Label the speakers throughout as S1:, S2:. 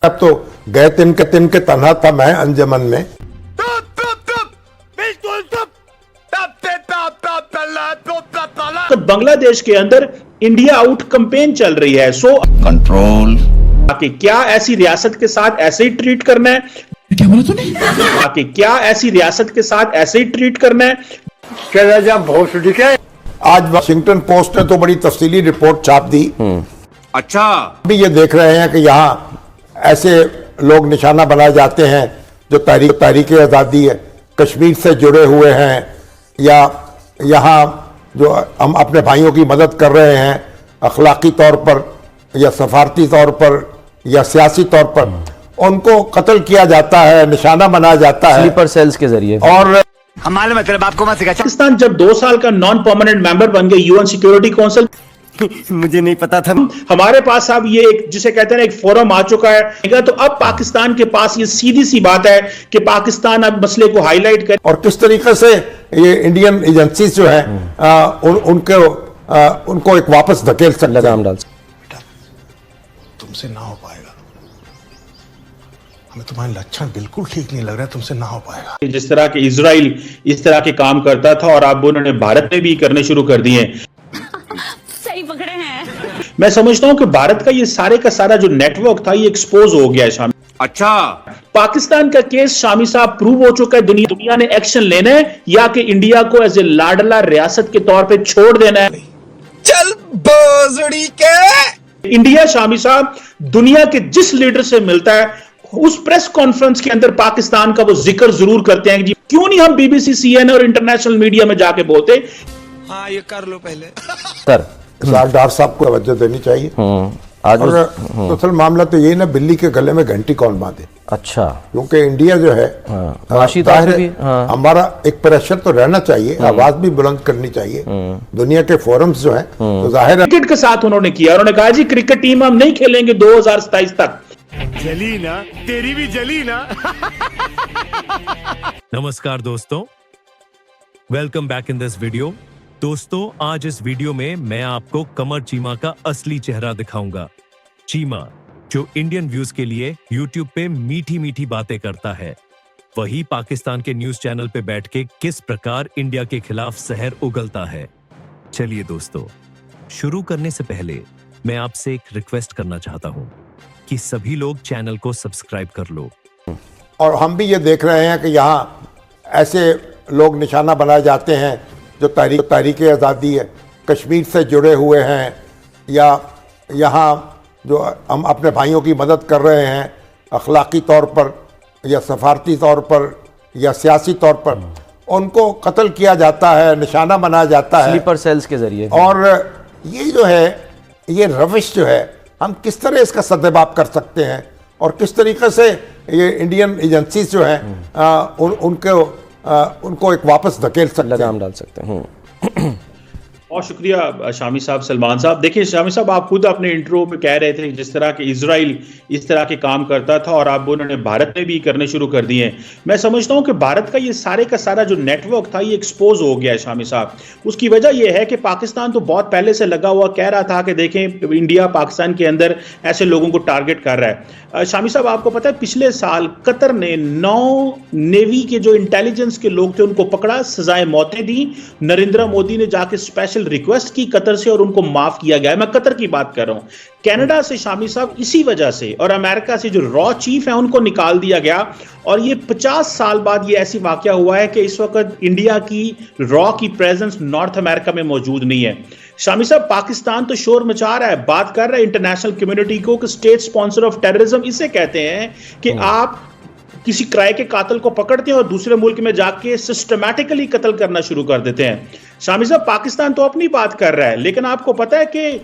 S1: अब तो गए तिनके तन्हा था मैं अंजमन में।
S2: तो बांग्लादेश के अंदर इंडिया आउट कैंपेन चल रही है। सो
S3: कंट्रोल
S2: कि क्या ऐसी रियासत के साथ ऐसे ही ट्रीट करना है?
S3: क्या बोला तूने?
S2: कि क्या ऐसी रियासत के साथ ऐसे ही ट्रीट करना है?
S1: क्या बहुत ठीक है। आज वाशिंगटन पोस्ट ने तो बड़ी तफसीली रिपोर्ट छाप दी।
S3: अच्छा,
S1: अभी ये देख रहे हैं कि यहाँ ऐसे लोग निशाना बनाए जाते हैं जो तारीख आज़ादी है कश्मीर से जुड़े हुए हैं, या यहाँ जो हम अपने भाइयों की मदद कर रहे हैं अखलाकी तौर पर या सफारती तौर पर या सियासी तौर पर, उनको कत्ल किया जाता है, निशाना बनाया जाता है
S4: स्लीपर सेल्स के जरिए।
S1: और
S5: हम मालूम है तेरे बाप को मत सिखा।
S2: पाकिस्तान जब 2 साल का नॉन परमानेंट मेंबर बन गया यूएन सिक्योरिटी काउंसिल,
S5: मुझे नहीं पता था।
S2: हमारे पास अब ये एक जिसे कहते हैं एक फोरम आ चुका है। तो अब पाकिस्तान के पास ये सीधी सी बात है कि पाकिस्तान अब मसले को हाईलाइट करे
S1: और किस तरीके से ये इंडियन एजेंसीज जो है उनको एक वापस धकेल सकते
S4: लगाम डाल सकते।
S6: तुमसे ना हो पाएगा, हमें तुम्हारे लक्षण बिल्कुल ठीक नहीं लग रहा है, तुमसे ना हो पाएगा।
S2: जिस तरह के इजराइल इस तरह के काम करता था और अब उन्होंने भारत में भी करने शुरू कर दिए।
S7: सही पकड़े हैं।
S2: मैं समझता हूं कि भारत का ये सारे का सारा जो नेटवर्क था ये एक्सपोज हो गया है शामी।
S3: अच्छा,
S2: पाकिस्तान का केस शामी साहब प्रूव हो चुका है। दुनिया ने एक्शन लेना है या कि इंडिया को एज ए लाडला रियासत के तौर पे छोड़ देना है।
S3: चल बोजड़ी के
S2: इंडिया शामी साहब दुनिया के जिस लीडर से मिलता है उस प्रेस कॉन्फ्रेंस के अंदर पाकिस्तान का वो जिक्र जरूर करते हैं कि क्यों नहीं हम बीबीसी, सीएनए और इंटरनेशनल मीडिया में जाके बोलते।
S3: हाँ, ये कर लो पहले।
S4: सर
S1: सरदार साहब को तवज्जो देनी चाहिए।
S4: आज
S1: और तो असल मामला तो ये ना, बिल्ली के गले में घंटी कौन बांधे।
S4: अच्छा,
S1: क्योंकि इंडिया जो है
S4: माशी ताहिर भी
S1: हमारा एक प्रेशर तो रहना चाहिए, आवाज भी बुलंद करनी चाहिए दुनिया के फोरम्स जो है। तो जाहिर है
S2: क्रिकेट के साथ उन्होंने किया, उन्होंने कहा जी क्रिकेट टीम हम नहीं खेलेंगे 2027 तक।
S6: जली ना, तेरी भी जली ना।
S8: नमस्कार दोस्तों, welcome back in this video. दोस्तों, आज इस वीडियो में मैं आपको कमर चीमा का असली चेहरा दिखाऊंगा। चीमा जो इंडियन व्यूज के लिए यूट्यूब पे मीठी मीठी बातें करता है, वही पाकिस्तान के न्यूज चैनल पे बैठ के किस प्रकार इंडिया के खिलाफ जहर उगलता है। चलिए दोस्तों, शुरू करने से पहले मैं आपसे एक रिक्वेस्ट करना चाहता हूँ कि सभी लोग चैनल को सब्सक्राइब कर लो।
S1: और हम भी ये देख रहे हैं कि यहाँ ऐसे लोग निशाना बनाए जाते हैं जो तारीख आज़ादी है कश्मीर से जुड़े हुए हैं, या यहाँ जो हम अपने भाइयों की मदद कर रहे हैं अखलाकी तौर पर या सफारती तौर पर या सियासी तौर पर, उनको कत्ल किया जाता है, निशाना बनाया जाता है
S4: स्लीपर सेल्स के जरिए।
S1: और ये जो है ये रविश जो है हम किस तरह इसका सद्भाव कर सकते हैं और किस तरीके से ये इंडियन एजेंसीज जो हैं उनको एक वापस धकेल सकते हैं,
S4: लगाम डाल सकते हैं।
S2: बहुत शुक्रिया शामी साहब, सलमान साहब। देखिए शामी साहब, आप खुद अपने इंट्रो में कह रहे थे जिस तरह के इजराइल इस तरह के काम करता था और अब उन्होंने भारत में भी करने शुरू कर दिए हैं। मैं समझता हूं कि भारत का ये सारे का सारा जो नेटवर्क था ये एक्सपोज हो गया है शामी साहब। उसकी वजह यह है कि पाकिस्तान तो बहुत पहले से लगा हुआ कह रहा था कि देखें इंडिया पाकिस्तान के अंदर ऐसे लोगों को टारगेट कर रहा है। शामी साहब, आपको पता है पिछले साल कतर ने 9 नेवी के जो इंटेलिजेंस के लोग थे उनको पकड़ा, सजाएं मौतें दी। नरेंद्र मोदी ने जाके स्पेशल रिक्वेस्ट की कतर से और उनको माफ किया गया। मैं कतर की बात कर रहा हूं, कनाडा से शामी साहब इसी वजह से, और अमेरिका से जो रॉ चीफ है उनको निकाल दिया गया। और ये 50 साल बाद ये ऐसी वाकया हुआ है कि इस वक्त इंडिया की रॉ की प्रेजेंस नॉर्थ अमेरिका में मौजूद नहीं है। शामी साहब, पाकिस्तान तो शोर मचा रहा है, बात कर रहा है इंटरनेशनल कम्युनिटी को कि स्टेट स्पॉन्सर ऑफ टेररिज्म इसे कहते हैं कि आप किसी किराए के कातिल को पकड़ते हैं और दूसरे मुल्क में जाके सिस्टमैटिकली कत्ल करना शुरू कर देते हैं। शामी साहब, पाकिस्तान तो अपनी बात कर रहा है, लेकिन आपको पता है कि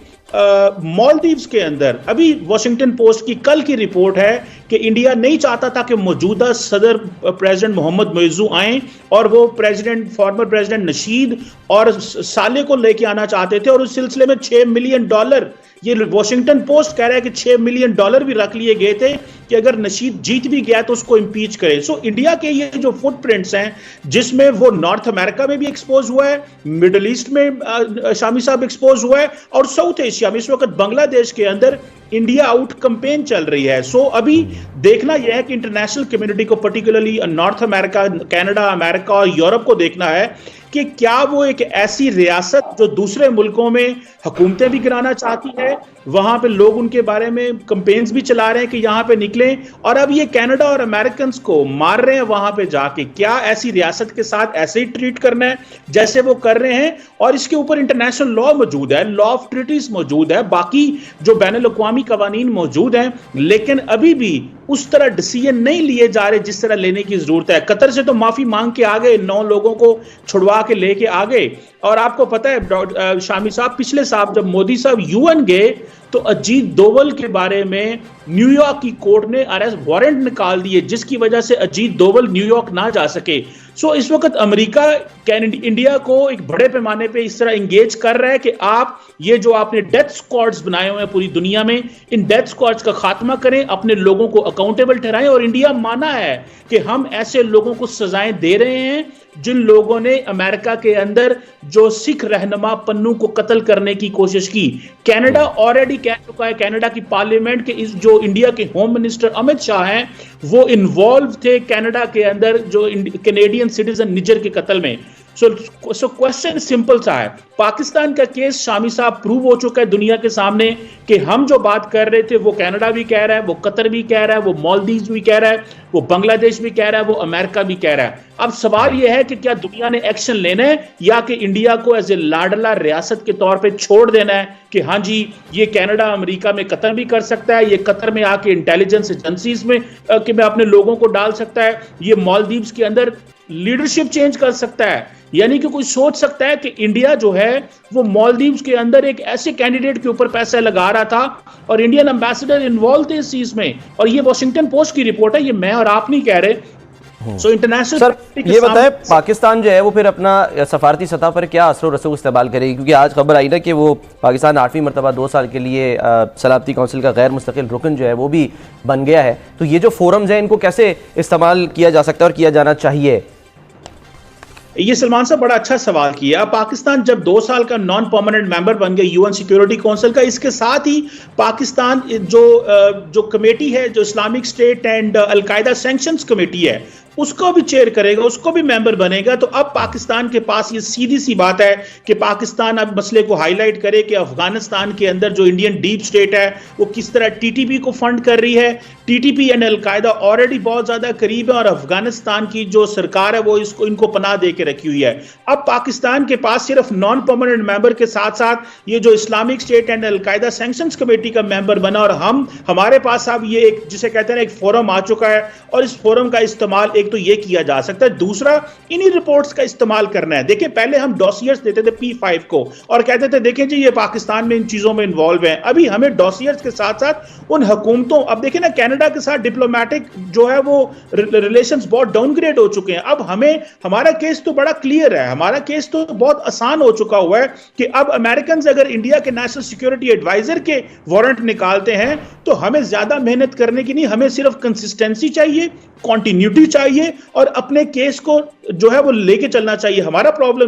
S2: मालदीव्स के अंदर अभी वॉशिंगटन पोस्ट की कल की रिपोर्ट है कि इंडिया नहीं चाहता था कि मौजूदा सदर प्रेसिडेंट मोहम्मद मुइज़्ज़ू आए और वो फॉर्मर प्रेसिडेंट नशीद और साले को लेके आना चाहते थे, और उस सिलसिले में $6 मिलियन, ये वॉशिंगटन पोस्ट कह रहा है कि $6 मिलियन भी रख लिए गए थे कि अगर नशीद जीत भी गया तो उसको इंपीच करें। सो इंडिया के ये जो फुटप्रिंट्स हैं जिसमें वो नॉर्थ अमेरिका में भी एक्सपोज हुआ है, मिडल ईस्ट में शामी साहब एक्सपोज हुआ है, और साउथ एशिया में इस वक्त बांग्लादेश के अंदर इंडिया आउट कैंपेन चल रही है। सो अभी देखना यह है कि इंटरनेशनल कम्युनिटी को, particularly north America, Canada, America और यूरोप को देखना है कि क्या वो एक ऐसी रियासत जो दूसरे मुल्कों में हुकूमतें भी गिराना चाहती है, वहां पे लोग उनके बारे में कैंपेन्स भी चला रहे हैं कि यहां पे निकलें, और अब ये कनाडा और अमेरिकन को मार रहे हैं वहां पे जाके, क्या ऐसी रियासत के साथ ऐसे ही ट्रीट करना है जैसे वो कर रहे हैं? और इसके ऊपर इंटरनेशनल लॉ मौजूद है, लॉ ऑफ ट्रीटीज मौजूद है, बाकी जो बैनुल-अक़वामी कवानीन मौजूद हैं, लेकिन अभी भी उस तरह डिसीजन नहीं लिए जा रहे जिस तरह लेने की जरूरत है। कतर से तो माफी मांग के आ गए, 9 लोगों को छुड़वा के लेके आ गए। और आपको पता है शामी साहब, पिछले साल जब मोदी साहब यूएन गए तो अजीत डोवल के बारे में न्यूयॉर्क की कोर्ट ने अरेस्ट वारंट निकाल दिए, जिसकी वजह से अजीत डोवल न्यूयॉर्क ना जा सके। सो इस वक्त अमेरिका इंडिया को एक बड़े पैमाने पे इस तरह इंगेज कर रहा है कि आप ये जो आपने डेथ स्क्वाड्स बनाए हुए हैं पूरी दुनिया में, इन डेथ स्क्वाड्स का खात्मा करें, अपने लोगों को अकाउंटेबल ठहराएं। और इंडिया माना है कि हम ऐसे लोगों को सजाएं दे रहे हैं जिन लोगों ने अमेरिका के अंदर जो सिख रहनुमा पन्नू को कत्ल करने की कोशिश की। कनाडा ऑलरेडी कह चुका है, कनाडा की पार्लियामेंट के इस जो इंडिया के होम मिनिस्टर अमित शाह हैं, वो इन्वॉल्व थे कनाडा के अंदर जो कैनेडियन सिटीजन निजर के कत्ल में। सो क्वेश्चन सिंपल सा है, पाकिस्तान का केस शामी साहब प्रूव हो चुका है दुनिया के सामने कि हम जो बात कर रहे थे वो कनाडा भी कह रहा है, वो कतर भी कह रहा है, वो मालदीव्स भी कह रहा है, वो बांग्लादेश भी कह रहा है, वो अमेरिका भी कह रहा है। अब सवाल यह है कि क्या दुनिया ने एक्शन लेना है या कि इंडिया को एज ए लाडला रियासत के तौर पे छोड़ देना है कि हाँ जी ये कनाडा अमेरिका में कत्ल भी कर सकता है, ये कतर में आके इंटेलिजेंस एजेंसीज में कि मैं अपने लोगों को डाल सकता है, ये मालदीव्स के अंदर लीडरशिप चेंज कर सकता है। यानी कि कोई सोच सकता है कि इंडिया जो है वो मालदीव्स के अंदर एक ऐसे कैंडिडेट के ऊपर पैसा लगा रहा था और इंडियन एम्बेसडर इन्वॉल्व थे इस चीज में, और ये वॉशिंगटन पोस्ट की रिपोर्ट है, ये मैं और आप नहीं कह रहे। सो इंटरनेशनल
S4: सर ये बताएं, पाकिस्तान जो है वो फिर अपना सफारती सतह पर क्या असर रसूख इस्तेमाल करेगी? क्योंकि आज खबर आई ना कि वो पाकिस्तान 8वीं मरतबा 2 साल के लिए सलामती काउंसिल का गैर मुस्तकिल रुकन जो है वो भी बन गया है। तो ये जो फोरम्स हैं इनको कैसे इस्तेमाल किया जा सकता है और किया जाना चाहिए?
S2: ये सलमान साहब बड़ा अच्छा सवाल किया। पाकिस्तान जब 2 साल का नॉन परमानेंट मेंबर बन गया यूएन सिक्योरिटी काउंसिल का, इसके साथ ही पाकिस्तान जो कमेटी है, जो Islamic state and al Qaeda sanctions committee है, उसको भी चेयर करेगा, उसको भी मेंबर बनेगा। तो अब पाकिस्तान के पास ये सीधी सी बात है कि पाकिस्तान अब मसले को हाईलाइट करे कि अफगानिस्तान के अंदर जो इंडियन डीप स्टेट है वो किस तरह टीटीपी को फंड कर रही है। टीटीपी एंड अलकायदा ऑलरेडी बहुत ज्यादा करीब है और अफगानिस्तान की जो सरकार है वो इनको पनाह दे के रखी हुई है। अब पाकिस्तान के पास सिर्फ नॉन परमानेंट मेंबर के साथ साथ ये जो Islamic state and al Qaeda sanctions committee का मेंबर बना, और हमारे पास अब ये एक जिसे कहते हैं एक फोरम आ चुका है, और इस फोरम का इस्तेमाल एक तो ये किया जा सकता है, दूसरा इन्हीं रिपोर्ट्स का इस्तेमाल करना है। देखिए पहले हम डॉसियर्स देते थे P5 को और कहते थे देखें जी ये पाकिस्तान में इन चीजों में इन्वॉल्व है। अभी हमें डॉसियर्स के साथ साथ उन हुकूमतों, अब देखिए ना कनाडा के साथ डिप्लोमेटिक जो है वो रिलेशंस बहुत डाउनग्रेड हो चुके हैं। अब हमारा केस तो बड़ा क्लियर है, हमारा केस तो बहुत आसान हो चुका हुआ है कि अब अमेरिकन अगर इंडिया के नेशनल सिक्योरिटी एडवाइजर के वारंट निकालते हैं तो हमें ज्यादा मेहनत करने की नहीं, हमें सिर्फ कंसिस्टेंसी चाहिए, कॉन्टिन्यूटी चाहिए और अपने केस को जो है वो लेके चलना चाहिए। हमारा प्रॉब्लम